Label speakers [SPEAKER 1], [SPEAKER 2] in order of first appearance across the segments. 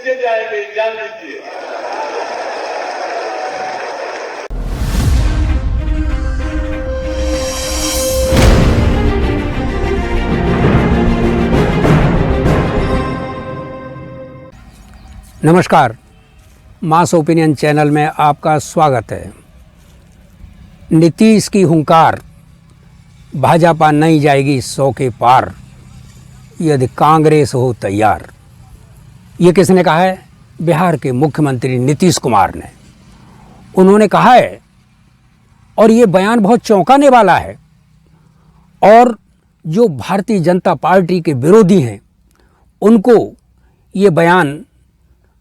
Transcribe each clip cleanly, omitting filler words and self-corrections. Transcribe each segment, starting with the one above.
[SPEAKER 1] नीचे जाएंगे, जान लीजिए।
[SPEAKER 2] नमस्कार, मास ओपिनियन चैनल में आपका स्वागत है। नीतीश की हुंकार, भाजपा नहीं जाएगी 100 के पार यदि कांग्रेस हो तैयार। ये किसने कहा है? बिहार के मुख्यमंत्री नीतीश कुमार ने। उन्होंने कहा है और ये बयान बहुत चौंकाने वाला है, और जो भारतीय जनता पार्टी के विरोधी हैं उनको ये बयान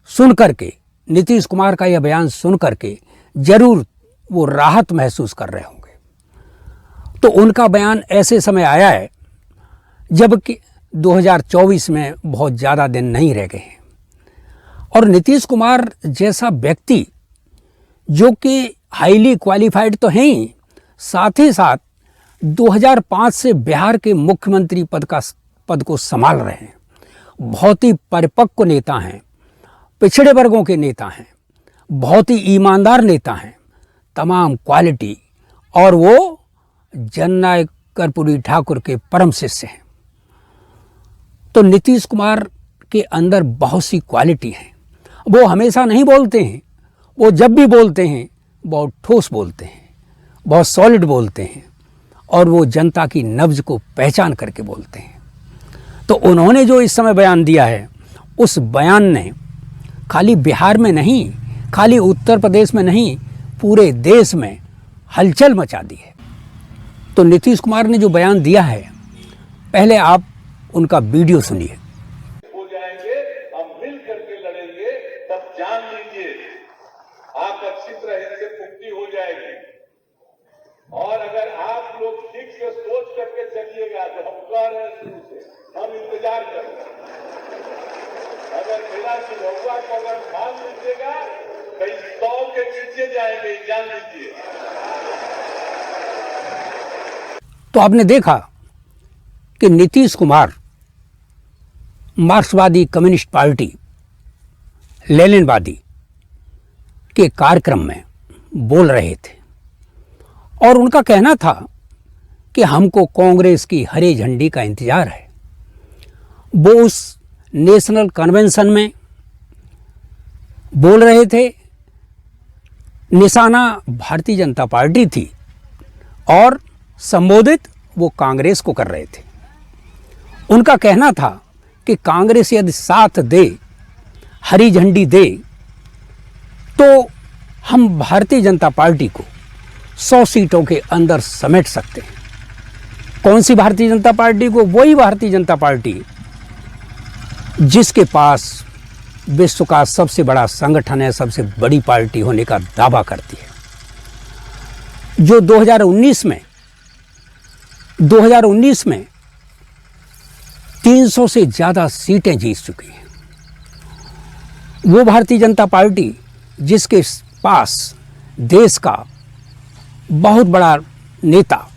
[SPEAKER 2] सुन करके, नीतीश कुमार का यह बयान सुन करके जरूर वो राहत महसूस कर रहे होंगे। तो उनका बयान ऐसे समय आया है जबकि 2024 में बहुत ज़्यादा दिन नहीं रह गए हैं, और नीतीश कुमार जैसा व्यक्ति जो कि हाईली क्वालिफाइड तो हैं ही, साथ ही साथ 2005 से बिहार के मुख्यमंत्री पद को संभाल रहे हैं। बहुत ही परिपक्व नेता हैं, पिछड़े वर्गों के नेता हैं, बहुत ही ईमानदार नेता हैं, तमाम क्वालिटी, और वो जननायक कर्पूरी ठाकुर के परम शिष्य हैं। तो नीतीश कुमार के अंदर बहुत सी क्वालिटी हैं। वो हमेशा नहीं बोलते हैं, वो जब भी बोलते हैं बहुत ठोस बोलते हैं, बहुत सॉलिड बोलते हैं, और वो जनता की नब्ज को पहचान करके बोलते हैं। तो उन्होंने जो इस समय बयान दिया है, उस बयान ने खाली बिहार में नहीं, खाली उत्तर प्रदेश में नहीं, पूरे देश में हलचल मचा दी है। तो नीतीश कुमार ने जो बयान दिया है, पहले आप उनका वीडियो सुनिए।
[SPEAKER 1] हो जाएंगे, हम मिल करके लड़ेंगे, तब जान लीजिए आकर्षित रहने से मुक्ति हो जाएगी। और अगर आप लोग ठीक से सोच करके चलिएगा, तो हम कह रहे हैं शुरू से, हम इंतजार करेंगे। अगर बिना सुबह को अगर मान लीजिएगा, कहीं 100 के नीचे जाएंगे, जान लीजिए।
[SPEAKER 2] तो आपने देखा कि नीतीश कुमार मार्क्सवादी कम्युनिस्ट पार्टी, लेनिनवादी के कार्यक्रम में बोल रहे थे, और उनका कहना था कि हमको कांग्रेस की हरे झंडी का इंतजार है। वो उस नेशनल कन्वेंशन में बोल रहे थे, निशाना भारतीय जनता पार्टी थी और संबोधित वो कांग्रेस को कर रहे थे। उनका कहना था कि कांग्रेस यदि साथ दे, हरी झंडी दे, तो हम भारतीय जनता पार्टी को 100 सीटों के अंदर समेट सकते हैं। कौन सी भारतीय जनता पार्टी को? वही भारतीय जनता पार्टी जिसके पास विश्व का सबसे बड़ा संगठन है, सबसे बड़ी पार्टी होने का दावा करती है, जो 2019 में 300 से ज़्यादा सीटें जीत चुकी हैं। वो भारतीय जनता पार्टी जिसके पास देश का बहुत बड़ा नेता,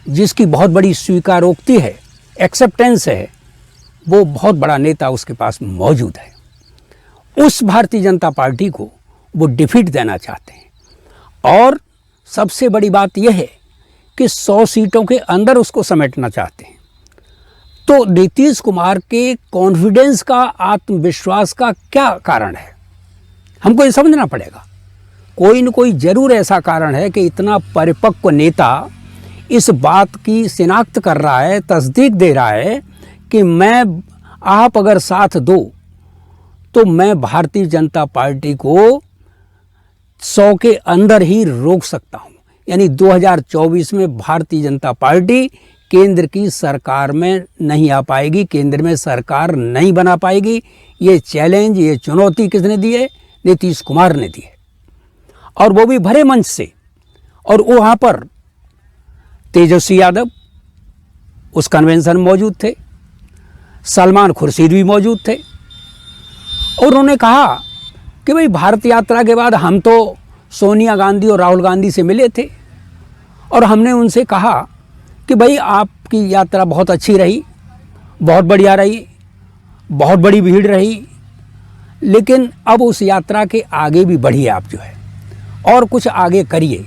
[SPEAKER 2] जिसकी बहुत बड़ी स्वीकारोक्ति है, एक्सेप्टेंस है, वो बहुत बड़ा नेता उसके पास मौजूद है। उस भारतीय जनता पार्टी को वो डिफीट देना चाहते हैं, और सबसे बड़ी बात यह है कि 100 सीटों के अंदर उसको समेटना चाहते हैं। तो नीतीश कुमार के कॉन्फिडेंस का, आत्मविश्वास का क्या कारण है? हमको ये समझना पड़ेगा। कोई न कोई जरूर ऐसा कारण है कि इतना परिपक्व नेता इस बात की शिनाख्त कर रहा है, तस्दीक दे रहा है कि आप अगर साथ दो तो मैं भारतीय जनता पार्टी को 100 के अंदर ही रोक सकता हूं। यानी 2024 में भारतीय जनता पार्टी केंद्र की सरकार में नहीं आ पाएगी, केंद्र में सरकार नहीं बना पाएगी। ये चैलेंज, ये चुनौती किसने दी है? नीतीश कुमार ने दी है, और वो भी भरे मंच से। और वहाँ पर तेजस्वी यादव उस कन्वेंशन में मौजूद थे, सलमान खुर्शीद भी मौजूद थे, और उन्होंने कहा कि भाई भारत यात्रा के बाद हम तो सोनिया गांधी और राहुल गांधी से मिले थे, और हमने उनसे कहा कि भाई आपकी यात्रा बहुत अच्छी रही, बहुत बढ़िया रही, बहुत बड़ी भीड़ रही, लेकिन अब उस यात्रा के आगे भी बढ़िए आप जो है, और कुछ आगे करिए,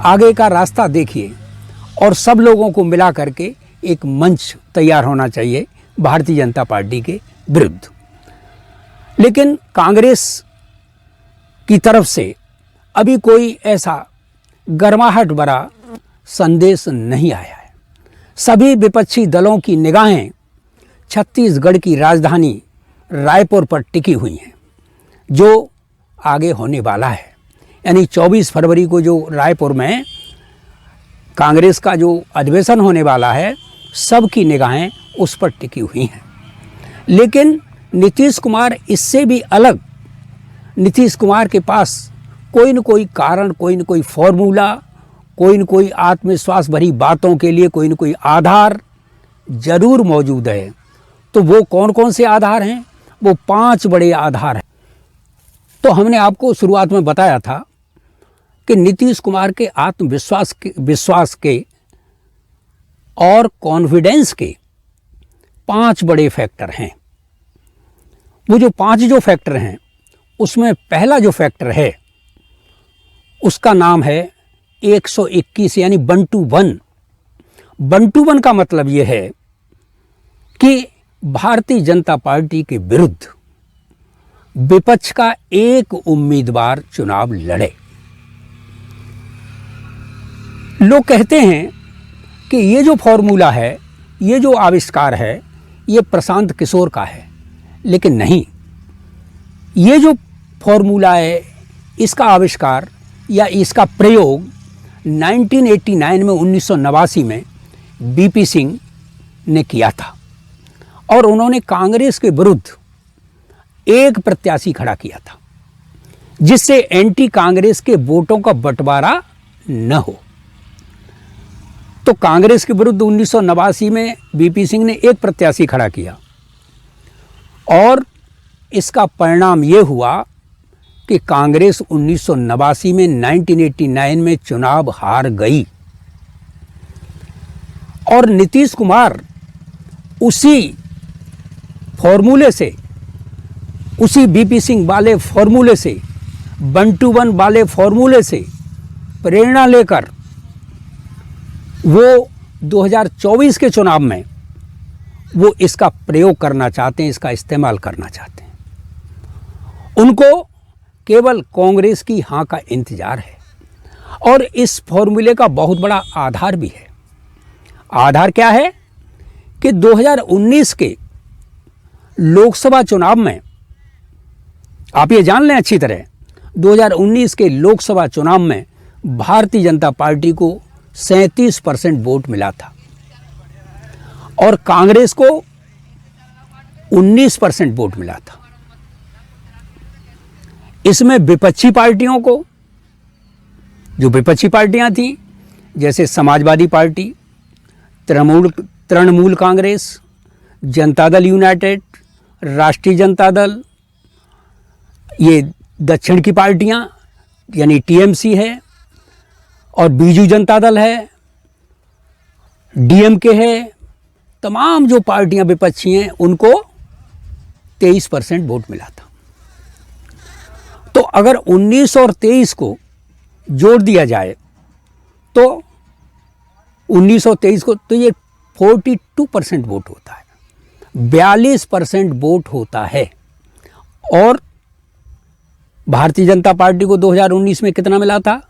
[SPEAKER 2] आगे का रास्ता देखिए, और सब लोगों को मिला करके एक मंच तैयार होना चाहिए भारतीय जनता पार्टी के विरुद्ध। लेकिन कांग्रेस की तरफ से अभी कोई ऐसा गर्माहट भरा संदेश नहीं आया है। सभी विपक्षी दलों की निगाहें छत्तीसगढ़ की राजधानी रायपुर पर टिकी हुई हैं, जो आगे होने वाला है। यानी 24 फरवरी को जो रायपुर में कांग्रेस का जो अधिवेशन होने वाला है, सबकी निगाहें उस पर टिकी हुई हैं। लेकिन नीतीश कुमार इससे भी अलग, नीतीश कुमार के पास कोई न कोई कारण, कोई न कोई फॉर्मूला, कोई न कोई आत्मविश्वास भरी बातों के लिए कोई न कोई आधार जरूर मौजूद है। तो वो कौन कौन से आधार हैं? वो 5 बड़े आधार हैं। तो हमने आपको शुरुआत में बताया था कि नीतीश कुमार के विश्वास के और कॉन्फिडेंस के 5 बड़े फैक्टर हैं। वो जो 5 जो फैक्टर हैं, उसमें पहला जो फैक्टर है उसका नाम है 121, यानी 1-to-1। 1-to-1 का मतलब ये है कि भारतीय जनता पार्टी के विरुद्ध विपक्ष का एक उम्मीदवार चुनाव लड़े। लोग कहते हैं कि ये जो फॉर्मूला है, ये जो आविष्कार है, ये प्रशांत किशोर का है। लेकिन नहीं, ये जो फॉर्मूला है, इसका आविष्कार या इसका प्रयोग 1989 में 1989 में बीपी सिंह ने किया था, और उन्होंने कांग्रेस के विरुद्ध एक प्रत्याशी खड़ा किया था, जिससे एंटी कांग्रेस के वोटों का बंटवारा न हो। तो कांग्रेस के विरुद्ध 1989 में बीपी सिंह ने एक प्रत्याशी खड़ा किया, और इसका परिणाम ये हुआ कि कांग्रेस 1989 में 1989 में चुनाव हार गई, और नीतीश कुमार उसी फॉर्मूले से, उसी बीपी सिंह वाले फॉर्मूले से, 1-to-1 वाले फॉर्मूले से प्रेरणा लेकर वो 2024 के चुनाव में वो इसका प्रयोग करना चाहते हैं, इसका इस्तेमाल करना चाहते हैं। उनको केवल कांग्रेस की हाँ का इंतजार है, और इस फॉर्मूले का बहुत बड़ा आधार भी है। आधार क्या है कि 2019 के लोकसभा चुनाव में, आप ये जान लें अच्छी तरह, 2019 के लोकसभा चुनाव में भारतीय जनता पार्टी को 37% वोट मिला था, और कांग्रेस को 19% वोट मिला था। इसमें विपक्षी पार्टियों को, जो विपक्षी पार्टियां थीं, जैसे समाजवादी पार्टी, तृणमूल कांग्रेस, जनता दल यूनाइटेड, राष्ट्रीय जनता दल, ये दक्षिण की पार्टियां यानी टीएमसी है, और बीजू जनता दल है, डीएमके है, तमाम जो पार्टियां विपक्षी हैं, उनको 23% वोट मिला था। तो अगर 19 और 23 को जोड़ दिया जाए तो 19 और 23 को, तो ये 42% वोट होता है, 42% वोट होता है। और भारतीय जनता पार्टी को 2019 में कितना मिला था?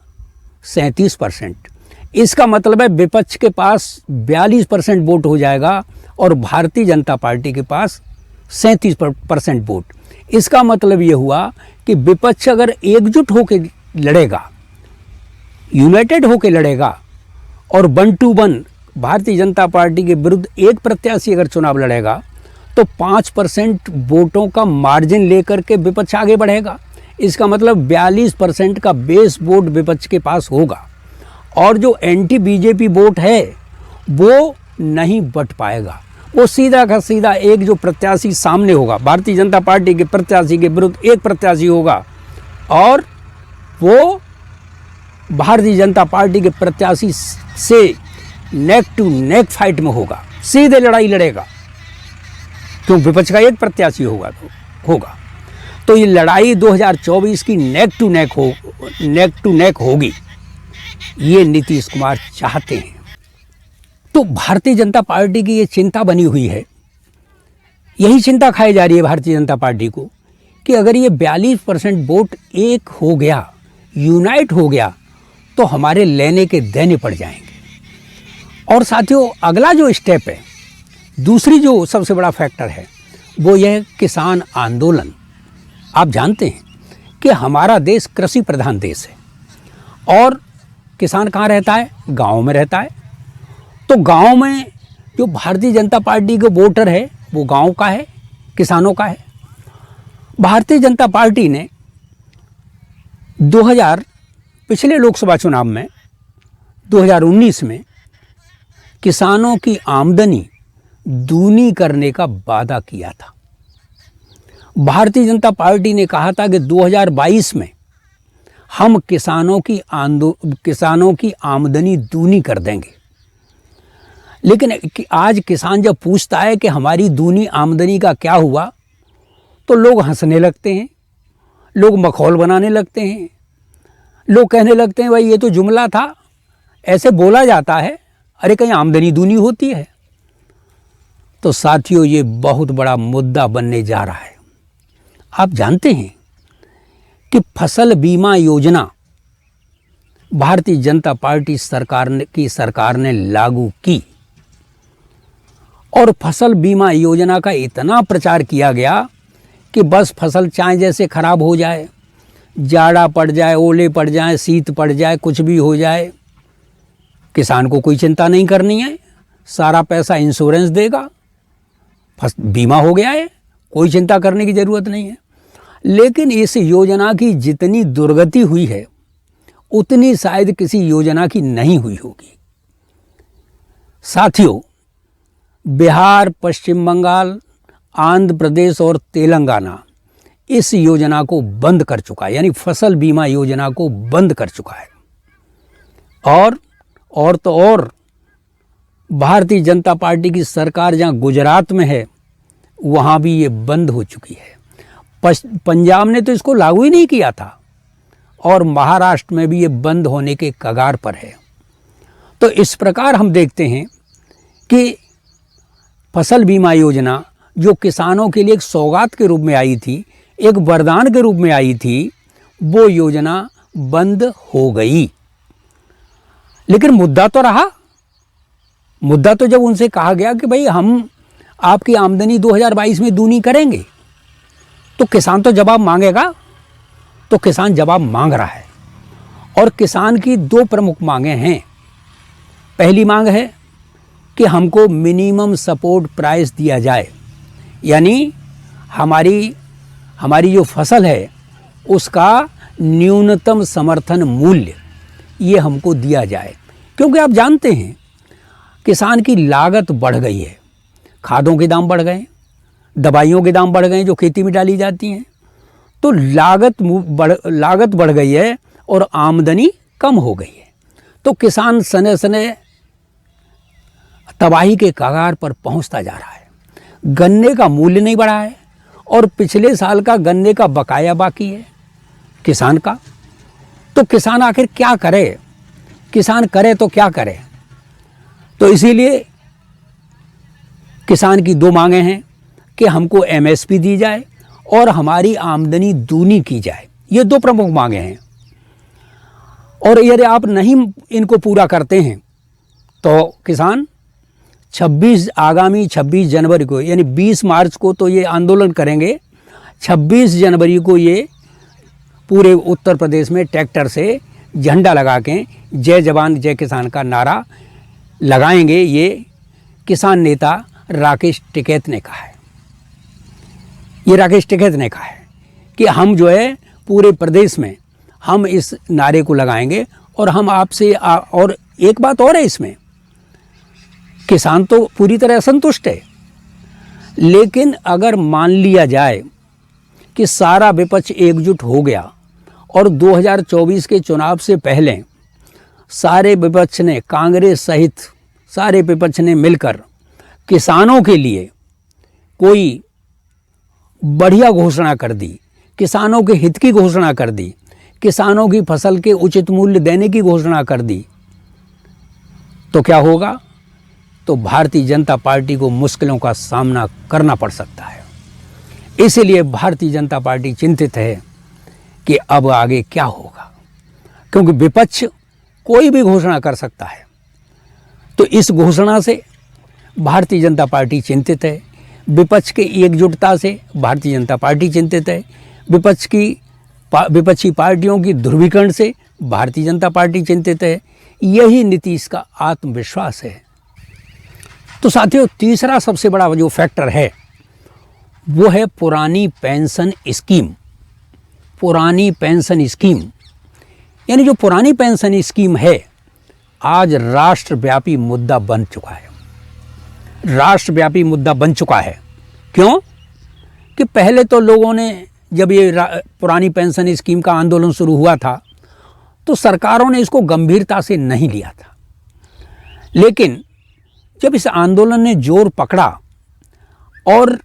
[SPEAKER 2] 37%। इसका मतलब है विपक्ष के पास 42% वोट हो जाएगा और भारतीय जनता पार्टी के पास 37% वोट। इसका मतलब ये हुआ कि विपक्ष अगर एकजुट होकर लड़ेगा, यूनाइटेड होकर लड़ेगा, और 1-to-1 भारतीय जनता पार्टी के विरुद्ध एक प्रत्याशी अगर चुनाव लड़ेगा, तो 5% वोटों का मार्जिन लेकर के विपक्ष आगे बढ़ेगा। इसका मतलब 42% का बेस वोट विपक्ष के पास होगा, और जो एंटी बीजेपी वोट है वो नहीं बट पाएगा। वो सीधा का सीधा एक जो प्रत्याशी सामने होगा, भारतीय जनता पार्टी के प्रत्याशी के विरुद्ध एक प्रत्याशी होगा, और वो भारतीय जनता पार्टी के प्रत्याशी से नेक टू नेक फाइट में होगा, सीधे लड़ाई लड़ेगा, क्यों विपक्ष का एक प्रत्याशी होगा तो होगा। तो ये लड़ाई 2024 की नेक टू नेक होगी, ये नीतीश कुमार चाहते हैं। तो भारतीय जनता पार्टी की ये चिंता बनी हुई है, यही चिंता खाई जा रही है भारतीय जनता पार्टी को कि अगर ये 42% वोट एक हो गया, यूनाइट हो गया, तो हमारे लेने के देने पड़ जाएंगे। और साथियों, अगला जो स्टेप है, दूसरी जो सबसे बड़ा फैक्टर है, वो यह है किसान आंदोलन। आप जानते हैं कि हमारा देश कृषि प्रधान देश है और किसान कहाँ रहता है? गाँव में रहता है। तो गाँव में जो भारतीय जनता पार्टी के वोटर है वो गाँव का है, किसानों का है। भारतीय जनता पार्टी ने पिछले लोकसभा चुनाव में 2019 में किसानों की आमदनी दूनी करने का वादा किया था। भारतीय जनता पार्टी ने कहा था कि 2022 में हम किसानों की आमदनी दूनी कर देंगे। लेकिन आज किसान जब पूछता है कि हमारी दूनी आमदनी का क्या हुआ, तो लोग हंसने लगते हैं, लोग मखौल बनाने लगते हैं, लोग कहने लगते हैं भाई ये तो जुमला था, ऐसे बोला जाता है, अरे कहीं आमदनी दूनी होती है। तो साथियों, ये बहुत बड़ा मुद्दा बनने जा रहा है। आप जानते हैं कि फसल बीमा योजना भारतीय जनता पार्टी सरकार ने लागू की और फसल बीमा योजना का इतना प्रचार किया गया कि बस फसल चाहे जैसे खराब हो जाए, जाड़ा पड़ जाए, ओले पड़ जाए, शीत पड़ जाए, कुछ भी हो जाए, किसान को कोई चिंता नहीं करनी है, सारा पैसा इंश्योरेंस देगा, बीमा हो गया है, कोई चिंता करने की ज़रूरत नहीं है। लेकिन इस योजना की जितनी दुर्गति हुई है उतनी शायद किसी योजना की नहीं हुई होगी। साथियों, बिहार, पश्चिम बंगाल, आंध्र प्रदेश और तेलंगाना इस योजना को बंद कर चुका है, यानी फसल बीमा योजना को बंद कर चुका है। और भारतीय जनता पार्टी की सरकार जहां गुजरात में है वहां भी ये बंद हो चुकी है। पंजाब ने तो इसको लागू ही नहीं किया था और महाराष्ट्र में भी ये बंद होने के कगार पर है। तो इस प्रकार हम देखते हैं कि फसल बीमा योजना जो किसानों के लिए एक सौगात के रूप में आई थी, एक वरदान के रूप में आई थी, वो योजना बंद हो गई। लेकिन मुद्दा तो रहा। मुद्दा तो जब उनसे कहा गया कि भाई हम आपकी आमदनी 2022 में दूनी करेंगे, तो किसान तो जवाब मांगेगा। तो किसान जवाब मांग रहा है और किसान की दो प्रमुख मांगें हैं। पहली मांग है कि हमको मिनिमम सपोर्ट प्राइस दिया जाए, यानी हमारी जो फसल है उसका न्यूनतम समर्थन मूल्य ये हमको दिया जाए। क्योंकि आप जानते हैं किसान की लागत बढ़ गई है, खादों के दाम बढ़ गए, दवाइयों के दाम बढ़ गए जो खेती में डाली जाती हैं, तो लागत बढ़ गई है और आमदनी कम हो गई है। तो किसान सने सने तबाही के कगार पर पहुंचता जा रहा है। गन्ने का मूल्य नहीं बढ़ा है और पिछले साल का गन्ने का बकाया बाकी है किसान का। तो किसान आखिर क्या करे? किसान करे तो क्या करे? तो इसीलिए किसान की दो मांगें हैं कि हमको एमएसपी दी जाए और हमारी आमदनी दूनी की जाए। ये दो प्रमुख मांगें हैं और यदि आप नहीं इनको पूरा करते हैं तो किसान आगामी 26 जनवरी को, यानी 20 मार्च को तो ये आंदोलन करेंगे, 26 जनवरी को ये पूरे उत्तर प्रदेश में ट्रैक्टर से झंडा लगा के जय जवान जय किसान का नारा लगाएंगे। ये किसान नेता राकेश टिकैत ने कहा है। ये राकेश टिकैत ने कहा है कि हम जो है पूरे प्रदेश में हम इस नारे को लगाएंगे और हम आपसे और एक बात और है, इसमें किसान तो पूरी तरह असंतुष्ट है, लेकिन अगर मान लिया जाए कि सारा विपक्ष एकजुट हो गया और 2024 के चुनाव से पहले सारे विपक्ष ने, कांग्रेस सहित सारे विपक्ष ने मिलकर किसानों के लिए कोई बढ़िया घोषणा कर दी किसानों के हित की घोषणा कर दी, किसानों की फसल के उचित मूल्य देने की घोषणा कर दी, तो क्या होगा? तो भारतीय जनता पार्टी को मुश्किलों का सामना करना पड़ सकता है। इसीलिए भारतीय जनता पार्टी चिंतित है कि अब आगे क्या होगा, क्योंकि विपक्ष कोई भी घोषणा कर सकता है। तो इस घोषणा से भारतीय जनता पार्टी चिंतित है, विपक्ष की एकजुटता से भारतीय जनता पार्टी चिंतित है, विपक्षी पार्टियों की ध्रुवीकरण से भारतीय जनता पार्टी चिंतित है। यही नीतीश का आत्मविश्वास है। तो साथियों, तीसरा सबसे बड़ा जो फैक्टर है वो है पुरानी पेंशन स्कीम। पुरानी पेंशन स्कीम यानी जो पुरानी पेंशन स्कीम है, आज राष्ट्रव्यापी मुद्दा बन चुका है। राष्ट्रव्यापी मुद्दा बन चुका है। क्यों? कि पहले तो लोगों ने, जब ये पुरानी पेंशन स्कीम का आंदोलन शुरू हुआ था, तो सरकारों ने इसको गंभीरता से नहीं लिया था। लेकिन जब इस आंदोलन ने जोर पकड़ा और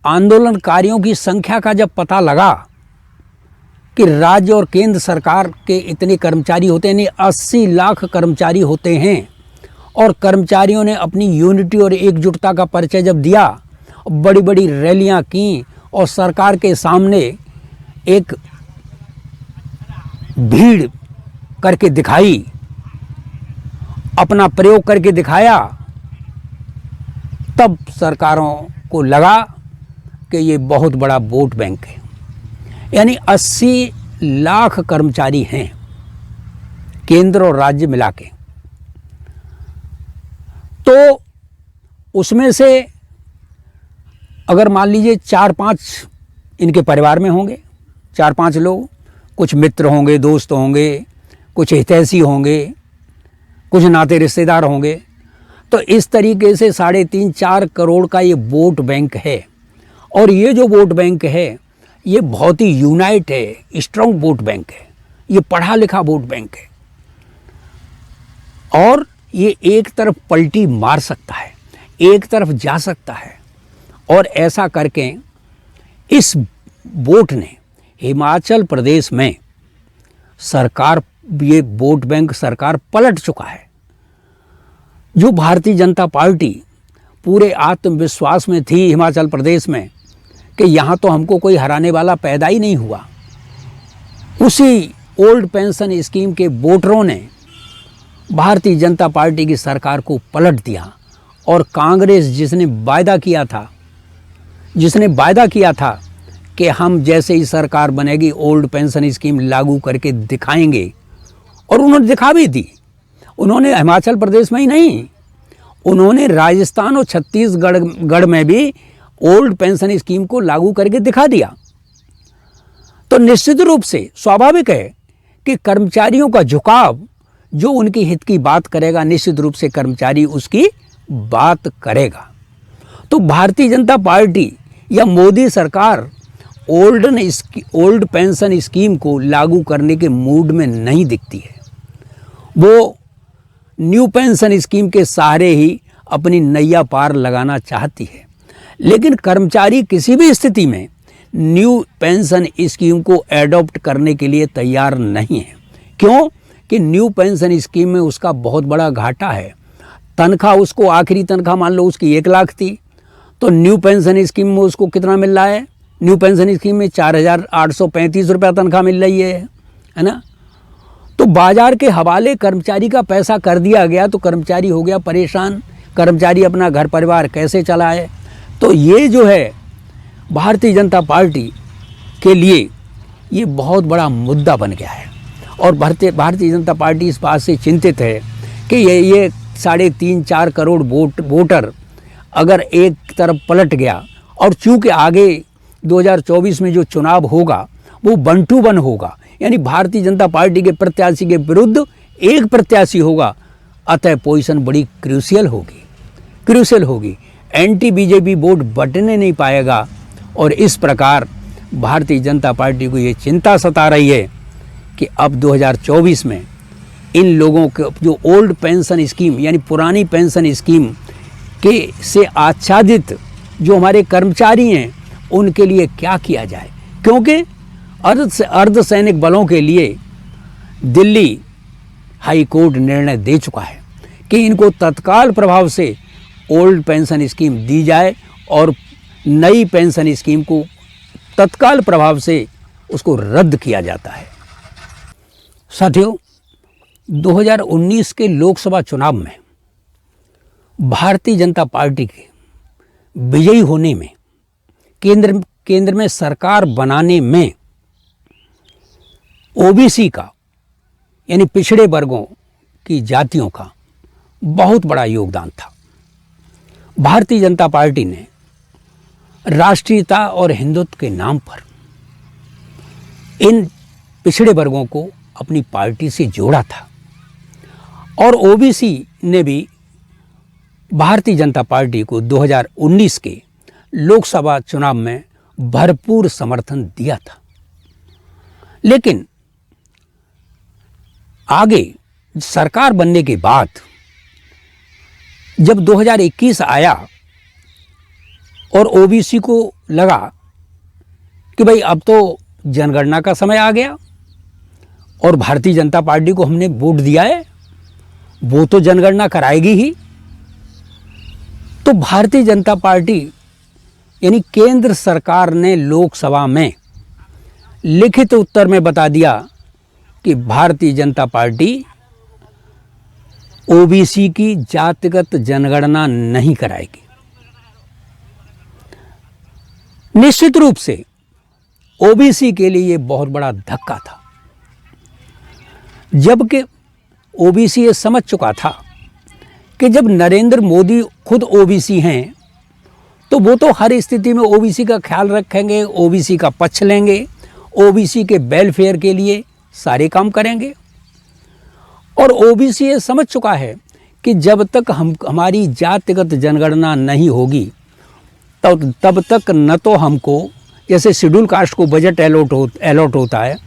[SPEAKER 2] आंदोलनकारियों की संख्या का जब पता लगा कि राज्य और केंद्र सरकार के इतने कर्मचारी होते हैं, यानी 80 लाख कर्मचारी होते हैं, और कर्मचारियों ने अपनी यूनिटी और एकजुटता का परिचय जब दिया, बड़ी बड़ी रैलियां की और सरकार के सामने एक भीड़ करके दिखाई, अपना प्रयोग करके दिखाया, तब सरकारों को लगा कि ये बहुत बड़ा वोट बैंक है। यानी 80 लाख कर्मचारी हैं केंद्र और राज्य मिला के। तो उसमें से अगर मान लीजिए 4-5 इनके परिवार में होंगे, 4-5 लोग, कुछ मित्र होंगे, दोस्त होंगे, कुछ हितैषी होंगे, कुछ नाते रिश्तेदार होंगे, तो इस तरीके से 3.5-4 करोड़ का ये वोट बैंक है। और ये जो वोट बैंक है ये बहुत ही यूनाइट है, स्ट्रॉन्ग वोट बैंक है, ये पढ़ा लिखा वोट बैंक है, और ये एक तरफ पलटी मार सकता है, एक तरफ जा सकता है। और ऐसा करके इस वोट ने हिमाचल प्रदेश में सरकार, ये वोट बैंक सरकार पलट चुका है। जो भारतीय जनता पार्टी पूरे आत्मविश्वास में थी हिमाचल प्रदेश में कि यहाँ तो हमको कोई हराने वाला पैदा ही नहीं हुआ, उसी ओल्ड पेंशन स्कीम के वोटरों ने भारतीय जनता पार्टी की सरकार को पलट दिया। और कांग्रेस जिसने वायदा किया था कि हम जैसे ही सरकार बनेगी ओल्ड पेंशन स्कीम लागू करके दिखाएंगे, और उन्होंने दिखा भी दी। उन्होंने हिमाचल प्रदेश में ही नहीं, उन्होंने राजस्थान और छत्तीसगढ़ में भी ओल्ड पेंशन स्कीम को लागू करके दिखा दिया। तो निश्चित रूप से स्वाभाविक है कि कर्मचारियों का झुकाव, जो उनकी हित की बात करेगा, निश्चित रूप से कर्मचारी उसकी बात करेगा। तो भारतीय जनता पार्टी या मोदी सरकार ओल्ड पेंशन स्कीम को लागू करने के मूड में नहीं दिखती है। वो न्यू पेंशन स्कीम के सहारे ही अपनी नैया पार लगाना चाहती है। लेकिन कर्मचारी किसी भी स्थिति में न्यू पेंशन स्कीम को एडॉप्ट करने के लिए तैयार नहीं है। क्यों? कि न्यू पेंशन स्कीम में उसका बहुत बड़ा घाटा है। तनख्वाह, उसको आखिरी तनख्वाह मान लो उसकी 1 लाख थी, तो न्यू पेंशन स्कीम में उसको कितना मिल रहा है? न्यू पेंशन स्कीम में 4,835 रुपया तनख्वाह मिल रही है ना। तो बाजार के हवाले कर्मचारी का पैसा कर दिया गया, तो कर्मचारी हो गया परेशान। कर्मचारी अपना घर परिवार कैसे चलाए? तो ये जो है भारतीय जनता पार्टी के लिए ये बहुत बड़ा मुद्दा बन गया है। और भारतीय जनता पार्टी इस बात से चिंतित है कि ये 3.5-4 करोड़ वोटर अगर एक तरफ पलट गया, और चूँकि आगे 2024 में जो चुनाव होगा वो 1-to-1 होगा, यानी भारतीय जनता पार्टी के प्रत्याशी के विरुद्ध एक प्रत्याशी होगा, अतः पोजीशन बड़ी क्रूशियल होगी। एंटी बीजेपी वोट बटने नहीं पाएगा। और इस प्रकार भारतीय जनता पार्टी को ये चिंता सता रही है कि अब 2024 में इन लोगों के जो ओल्ड पेंशन स्कीम यानी पुरानी पेंशन स्कीम के से आच्छादित जो हमारे कर्मचारी हैं, उनके लिए क्या किया जाए, क्योंकि अर्धसैनिक बलों के लिए दिल्ली हाई कोर्ट निर्णय दे चुका है कि इनको तत्काल प्रभाव से ओल्ड पेंशन स्कीम दी जाए और नई पेंशन स्कीम को तत्काल प्रभाव से उसको रद्द किया जाता है। साथियों, 2019 के लोकसभा चुनाव में भारतीय जनता पार्टी के विजयी होने में, केंद्र में सरकार बनाने में ओबीसी का यानी पिछड़े वर्गों की जातियों का बहुत बड़ा योगदान था। भारतीय जनता पार्टी ने राष्ट्रीयता और हिंदुत्व के नाम पर इन पिछड़े वर्गों को अपनी पार्टी से जोड़ा था और ओबीसी ने भी भारतीय जनता पार्टी को 2019 के लोकसभा चुनाव में भरपूर समर्थन दिया था। लेकिन आगे सरकार बनने के बाद जब 2021 आया और ओबीसी को लगा कि भाई अब तो जनगणना का समय आ गया और भारतीय जनता पार्टी को हमने वोट दिया है, वो तो जनगणना कराएगी ही, तो भारतीय जनता पार्टी यानी केंद्र सरकार ने लोकसभा में लिखित उत्तर में बता दिया कि भारतीय जनता पार्टी ओबीसी की जातिगत जनगणना नहीं कराएगी। निश्चित रूप से ओबीसी के लिए यह बहुत बड़ा धक्का था, जबकि ओबीसी ये समझ चुका था कि जब नरेंद्र मोदी खुद ओबीसी हैं तो वो तो हर स्थिति में ओबीसी का ख्याल रखेंगे, ओबीसी का पक्ष लेंगे, ओबीसी के वेलफेयर के लिए सारे काम करेंगे। और ओबीसी ये समझ चुका है कि जब तक हमारी जातिगत जनगणना नहीं होगी तब तक न तो हमको, जैसे शेड्यूल कास्ट को बजट अलॉट होता है,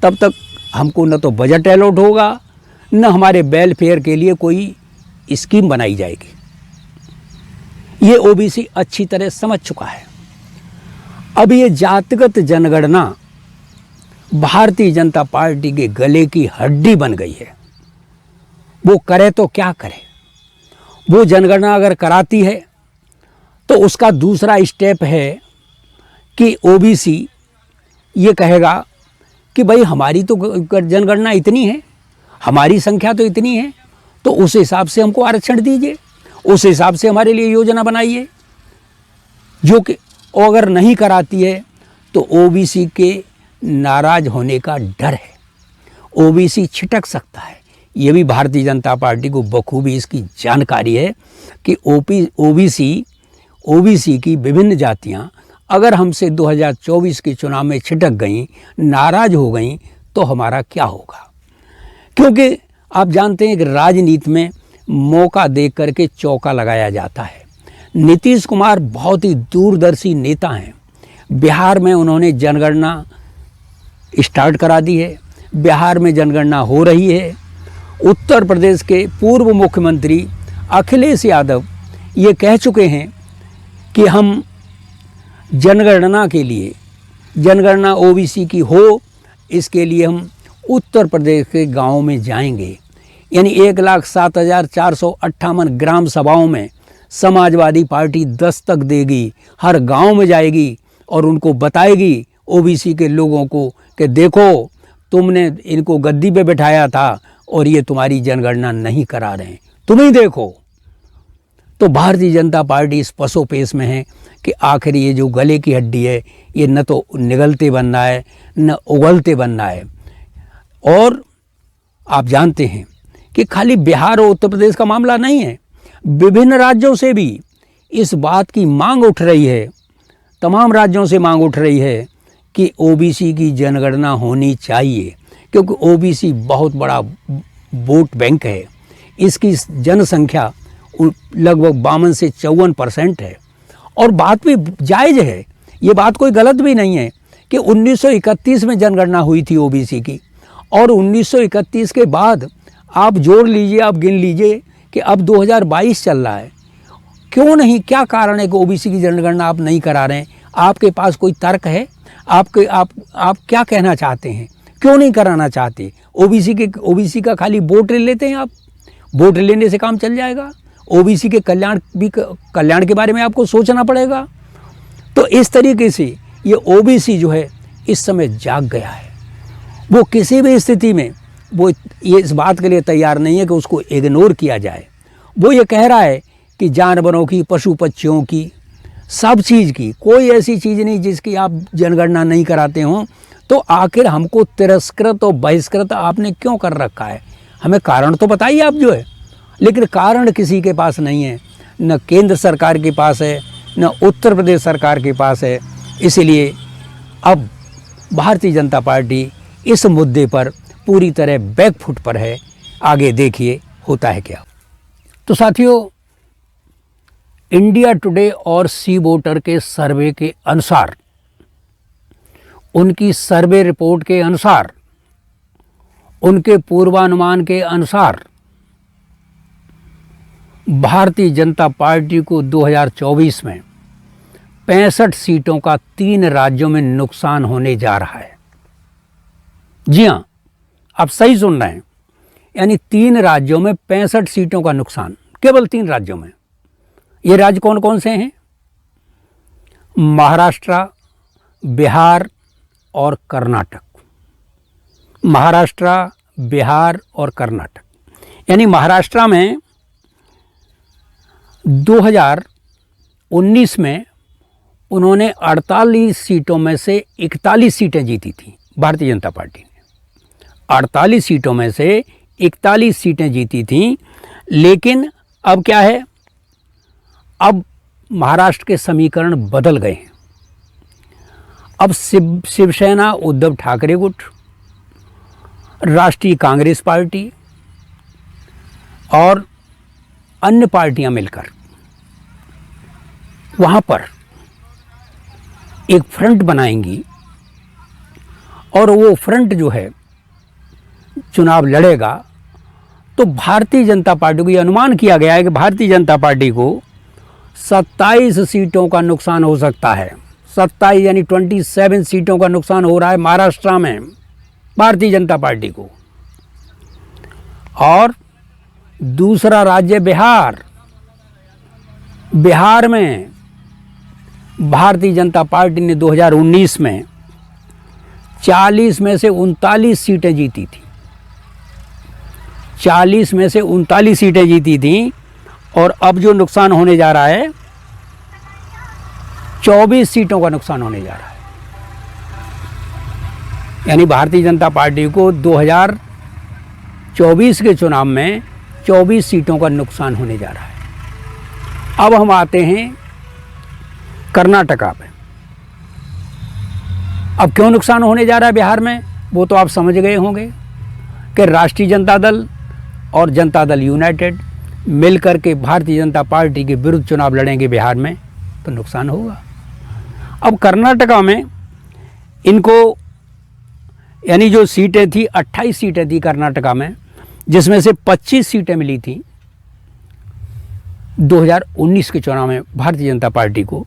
[SPEAKER 2] तब तक हमको न तो बजट अलॉट होगा, न हमारे वेलफेयर के लिए कोई स्कीम बनाई जाएगी। ये ओबीसी अच्छी तरह समझ चुका है। अब ये जातिगत जनगणना भारतीय जनता पार्टी के गले की हड्डी बन गई है। वो करे तो क्या करे। वो जनगणना अगर कराती है तो उसका दूसरा स्टेप है कि ओबीसी ये कहेगा कि भाई हमारी तो जनगणना इतनी है, हमारी संख्या तो इतनी है, तो उस हिसाब से हमको आरक्षण दीजिए, उस हिसाब से हमारे लिए योजना बनाइए। जो कि अगर नहीं कराती है तो ओबीसी के नाराज होने का डर है, ओबीसी छिटक सकता है। ये भी भारतीय जनता पार्टी को बखूबी इसकी जानकारी है कि ओबीसी की विभिन्न जातियां अगर हमसे 2024 के चुनाव में छिटक गईं, नाराज हो गईं, तो हमारा क्या होगा। क्योंकि आप जानते हैं कि राजनीति में मौका देख करके चौका लगाया जाता है। नीतीश कुमार बहुत ही दूरदर्शी नेता हैं। बिहार में उन्होंने जनगणना स्टार्ट करा दी है, बिहार में जनगणना हो रही है। उत्तर प्रदेश के पूर्व मुख्यमंत्री अखिलेश यादव ये कह चुके हैं कि हम जनगणना के लिए, जनगणना ओबीसी की हो, इसके लिए हम उत्तर प्रदेश के गाँव में जाएंगे। यानी 1,07,458 ग्राम सभाओं में समाजवादी पार्टी दस्तक देगी, हर गांव में जाएगी और उनको बताएगी ओबीसी के लोगों को कि देखो तुमने इनको गद्दी पे बिठाया था और ये तुम्हारी जनगणना नहीं करा रहे हैं, तुम ही देखो। तो भारतीय जनता पार्टी इस पसोपेश में है कि आखिर ये जो गले की हड्डी है ये न तो निगलते बनना है न उगलते बनना है। और आप जानते हैं कि खाली बिहार और उत्तर प्रदेश का मामला नहीं है, विभिन्न राज्यों से भी इस बात की मांग उठ रही है, तमाम राज्यों से मांग उठ रही है कि ओबीसी की जनगणना होनी चाहिए। क्योंकि ओबीसी बहुत बड़ा वोट बैंक है, इसकी जनसंख्या लगभग 52 से 54% है। और बात भी जायज़ है, ये बात कोई गलत भी नहीं है कि 1931 में जनगणना हुई थी ओबीसी की, और 1931 के बाद आप जोड़ लीजिए, आप गिन लीजिए कि अब 2022 चल रहा है। क्यों नहीं, क्या कारण है कि ओबीसी की जनगणना आप नहीं करा रहे हैं? आपके पास कोई तर्क है? आप क्या कहना चाहते हैं, क्यों नहीं कराना चाहते? ओबीसी का खाली वोट ले लेते हैं आप, वोट लेने से काम चल जाएगा? ओबीसी के कल्याण के बारे में आपको सोचना पड़ेगा। तो इस तरीके से ये ओबीसी जो है इस समय जाग गया है। वो किसी भी स्थिति में वो ये इस बात के लिए तैयार नहीं है कि उसको इग्नोर किया जाए। वो ये कह रहा है कि जानवरों की, पशु पक्षियों की, सब चीज़ की कोई ऐसी चीज़ नहीं जिसकी आप जनगणना नहीं कराते हों। तो आखिर हमको तिरस्कृत और बहिष्कृत आपने क्यों कर रखा है? हमें कारण तो बताइए आप जो है। लेकिन कारण किसी के पास नहीं है, न केंद्र सरकार के पास है, न उत्तर प्रदेश सरकार के पास है। इसलिए अब भारतीय जनता पार्टी इस मुद्दे पर पूरी तरह बैकफुट पर है। आगे देखिए होता है क्या। तो साथियों, इंडिया टुडे और सी वोटर के सर्वे के अनुसार, उनकी सर्वे रिपोर्ट के अनुसार, उनके पूर्वानुमान के अनुसार भारतीय जनता पार्टी को 2024 में 65 सीटों का 3 राज्यों में नुकसान होने जा रहा है। जी हाँ, आप सही सुन रहे हैं, यानी 3 राज्यों में 65 सीटों का नुकसान, केवल 3 राज्यों में। ये राज्य कौन कौन से हैं? महाराष्ट्र, बिहार और कर्नाटक। महाराष्ट्र, बिहार और कर्नाटक। यानी महाराष्ट्र में 2019 में उन्होंने 48 सीटों में से 41 सीटें जीती थी भारतीय जनता पार्टी ने। 48 सीटों में से 41 सीटें जीती थीं। लेकिन अब क्या है, अब महाराष्ट्र के समीकरण बदल गए हैं। अब शिवसेना उद्धव ठाकरे गुट, राष्ट्रीय कांग्रेस पार्टी और अन्य पार्टियां मिलकर वहां पर एक फ्रंट बनाएंगी और वो फ्रंट जो है चुनाव लड़ेगा। तो भारतीय जनता पार्टी को ये अनुमान किया गया है कि भारतीय जनता पार्टी को 27 सीटों का नुकसान हो सकता है। 27 यानी 27 सीटों का नुकसान हो रहा है महाराष्ट्र में भारतीय जनता पार्टी को। और दूसरा राज्य बिहार, बिहार में भारतीय जनता पार्टी ने 2019 में 40 में से 39 सीटें जीती थी। 40 में से 39 सीटें जीती थी और अब जो नुकसान होने जा रहा है 24 सीटों का नुकसान होने जा रहा है। यानी भारतीय जनता पार्टी को 2024 के चुनाव में 24 सीटों का नुकसान होने जा रहा है। अब हम आते हैं कर्नाटका पे। अब क्यों नुकसान होने जा रहा है बिहार में, वो तो आप समझ गए होंगे कि राष्ट्रीय जनता दल और जनता दल यूनाइटेड मिलकर के भारतीय जनता पार्टी के विरुद्ध चुनाव लड़ेंगे बिहार में, तो नुकसान होगा। अब कर्नाटका में इनको यानी जो सीटें थी 28 सीटें थी कर्नाटका में, जिसमें से 25 सीटें मिली थी 2019 के चुनाव में भारतीय जनता पार्टी को,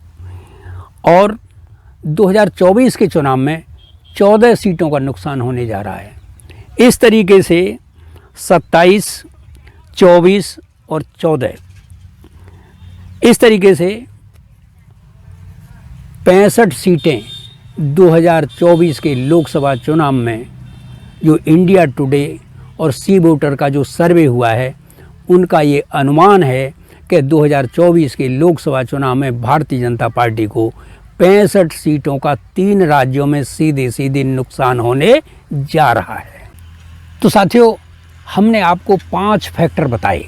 [SPEAKER 2] और 2024 के चुनाव में 14 सीटों का नुकसान होने जा रहा है। इस तरीके से 27, 24 और 14, इस तरीके से 65 सीटें 2024 के लोकसभा चुनाव में जो इंडिया टुडे और सी वोटर का जो सर्वे हुआ है उनका ये अनुमान है कि 2024 के लोकसभा चुनाव में भारतीय जनता पार्टी को 65 सीटों का 3 राज्यों में सीधे सीधे नुकसान होने जा रहा है। तो साथियों, हमने आपको 5 फैक्टर बताए।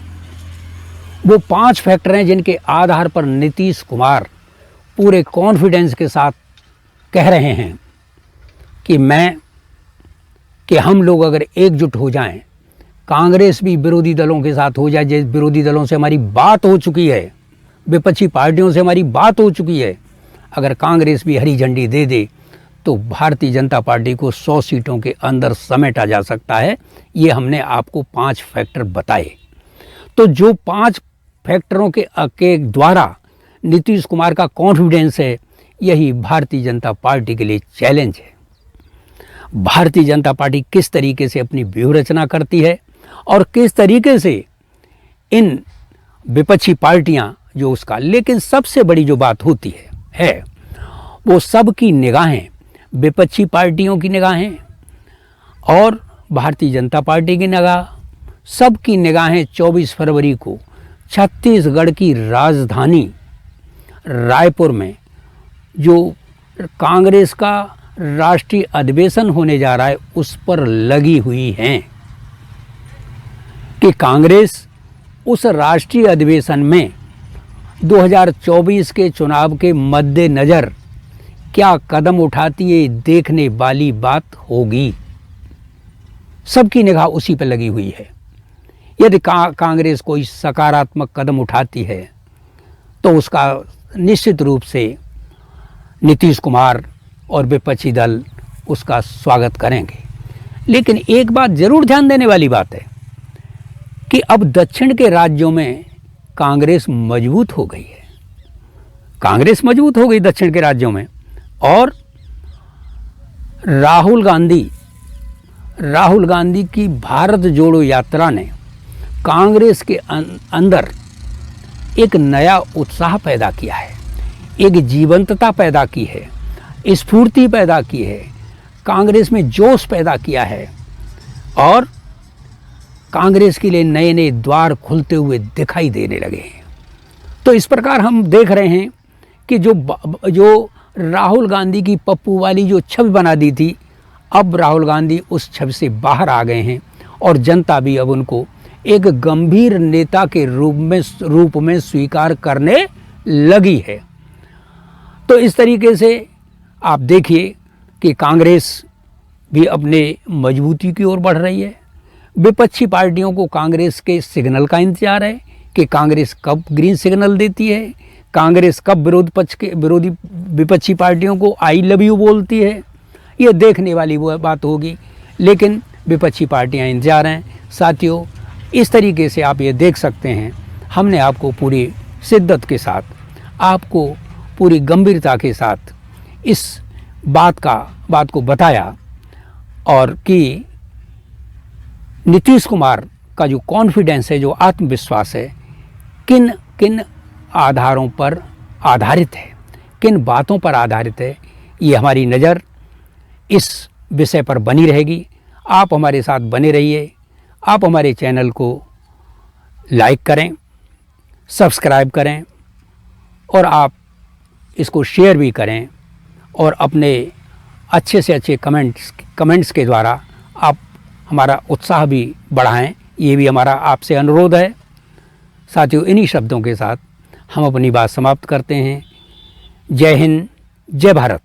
[SPEAKER 2] वो 5 फैक्टर हैं जिनके आधार पर नीतीश कुमार पूरे कॉन्फिडेंस के साथ कह रहे हैं कि हम लोग अगर एकजुट हो जाएं, कांग्रेस भी विरोधी दलों के साथ हो जाए, जिस विरोधी दलों से हमारी बात हो चुकी है, विपक्षी पार्टियों से हमारी बात हो चुकी है, अगर कांग्रेस भी हरी झंडी दे दे तो भारतीय जनता पार्टी को 100 सीटों के अंदर समेटा जा सकता है। ये हमने आपको 5 फैक्टर बताए। तो जो 5 फैक्टरों के द्वारा नीतीश कुमार का कॉन्फिडेंस है, यही भारतीय जनता पार्टी के लिए चैलेंज है। भारतीय जनता पार्टी किस तरीके से अपनी व्यूह रचना करती है और किस तरीके से इन विपक्षी पार्टियां जो उसका, लेकिन सबसे बड़ी जो बात होती है वो सबकी निगाहें, विपक्षी पार्टियों की निगाहें और भारतीय जनता पार्टी की निगाह, सबकी निगाहें 24 फरवरी को छत्तीसगढ़ की राजधानी रायपुर में जो कांग्रेस का राष्ट्रीय अधिवेशन होने जा रहा है उस पर लगी हुई हैं कि कांग्रेस उस राष्ट्रीय अधिवेशन में 2024 के चुनाव के मद्देनज़र क्या कदम उठाती है, देखने वाली बात होगी। सबकी निगाह उसी पर लगी हुई है। यदि कांग्रेस कोई सकारात्मक कदम उठाती है तो उसका निश्चित रूप से नीतीश कुमार और विपक्षी दल उसका स्वागत करेंगे। लेकिन एक बात जरूर ध्यान देने वाली बात है कि अब दक्षिण के राज्यों में कांग्रेस मजबूत हो गई है। कांग्रेस मजबूत हो गई दक्षिण के राज्यों में, और राहुल गांधी की भारत जोड़ो यात्रा ने कांग्रेस के अंदर एक नया उत्साह पैदा किया है, एक जीवंतता पैदा की है, स्फूर्ति पैदा की है, कांग्रेस में जोश पैदा किया है और कांग्रेस के लिए नए नए द्वार खुलते हुए दिखाई देने लगे हैं। तो इस प्रकार हम देख रहे हैं कि जो राहुल गांधी की पप्पू वाली जो छवि बना दी थी, अब राहुल गांधी उस छवि से बाहर आ गए हैं और जनता भी अब उनको एक गंभीर नेता के रूप में स्वीकार करने लगी है। तो इस तरीके से आप देखिए कि कांग्रेस भी अपने मजबूती की ओर बढ़ रही है। विपक्षी पार्टियों को कांग्रेस के सिग्नल का इंतजार है कि कांग्रेस कब ग्रीन सिग्नल देती है, कांग्रेस कब विरोधी विपक्षी पार्टियों को आई लव यू बोलती है। ये देखने वाली वो बात होगी, लेकिन विपक्षी पार्टियां इंतजार हैं। साथियों, इस तरीके से आप ये देख सकते हैं, हमने आपको पूरी शिद्दत के साथ, आपको पूरी गंभीरता के साथ इस बात को बताया और कि नीतीश कुमार का जो कॉन्फिडेंस है, जो आत्मविश्वास है, किन आधारों पर आधारित है, किन बातों पर आधारित है। ये हमारी नज़र इस विषय पर बनी रहेगी। आप हमारे साथ बने रहिए। आप हमारे चैनल को लाइक करें, सब्सक्राइब करें और आप इसको शेयर भी करें और अपने अच्छे से अच्छे कमेंट्स के द्वारा आप हमारा उत्साह भी बढ़ाएं। ये भी हमारा आपसे अनुरोध है। साथियों, इन्हीं शब्दों के साथ हम अपनी बात समाप्त करते हैं। जय हिंद, जय भारत।